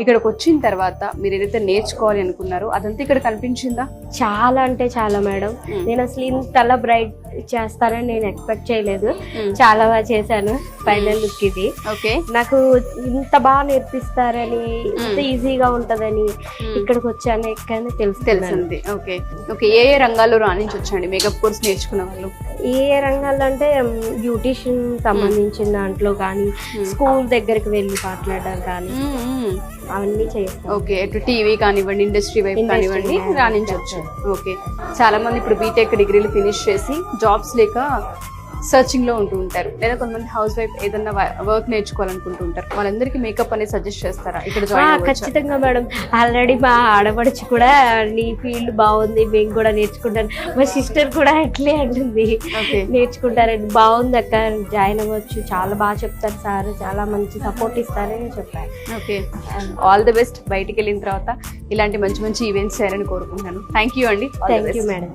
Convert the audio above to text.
ఇక్కడికి వచ్చిన తర్వాత మీరు ఏదైతే నేర్చుకోవాలి అనుకున్నారో అదంతా ఇక్కడ కనిపించిందా? చాలా అంటే చాలా మేడం. నేను అసలు ఇంతలా బ్రైట్ చేస్తానని నేను ఎక్స్పెక్ట్ చేయలేదు. చాలా బాగా చేశాను. ఫైనల్ లుక్ ఇది. ఓకే, నాకు ఇంత బాగా నేర్పిస్తారని, ఇంత ఈజీగా ఉంటదని ఇక్కడికి వచ్చాను ఎక్కడనే తెలిసింది. ఓకే ఓకే, ఏ ఏ రంగాల్లో రాణించొచ్చండి మేకప్ కోర్స్ నేర్చుకున్న వాళ్ళు? ఏ రంగాల్లో అంటే బ్యూటిషియన్ సంబంధించిన దాంట్లో కానీ, స్కూల్ దగ్గరికి వెళ్ళి మాట్లాడడం కానీ అవన్నీ చేస్తాం. ఓకే, ఇటు టీవీ కానివ్వండి, ఇండస్ట్రీ వైపు కానివ్వండి రాణించవచ్చు. ఓకే, చాలా మంది ఇప్పుడు బీటెక్ డిగ్రీలు ఫినిష్ చేసి జాబ్స్ లేక సర్చింగ్ లో ఉంటూ ఉంటారు, లేదా కొంతమంది హౌస్ వైఫ్ ఏదన్నా వర్క్ నేర్చుకోవాలనుకుంటూ ఉంటారు. వాళ్ళందరికీ మేకప్ అనేది సజెస్ట్ చేస్తారా ఇక్కడ జాయిన్ అవ్వచ్చా? ఖచ్చితంగా మేడం. ఆల్రెడీ మా ఆడపడుచు కూడా నీ ఫీల్డ్ బాగుంది, మేము కూడా నేర్చుకుంటాను. మా సిస్టర్ కూడా అట్లే అంటుంది, నేర్చుకుంటారని. బాగుంది అక్క, జాయిన్ అవ్వచ్చు, చాలా బాగా చెప్తారు సార్, చాలా మంచి సపోర్ట్ ఇస్తారని చెప్పారు. Okay, all the best. బయటికి వెళ్ళిన తర్వాత ఇలాంటి మంచి మంచి ఈవెంట్స్ చేయాలని కోరుకుంటున్నాను. థ్యాంక్ యూ అండి. Thank you madam.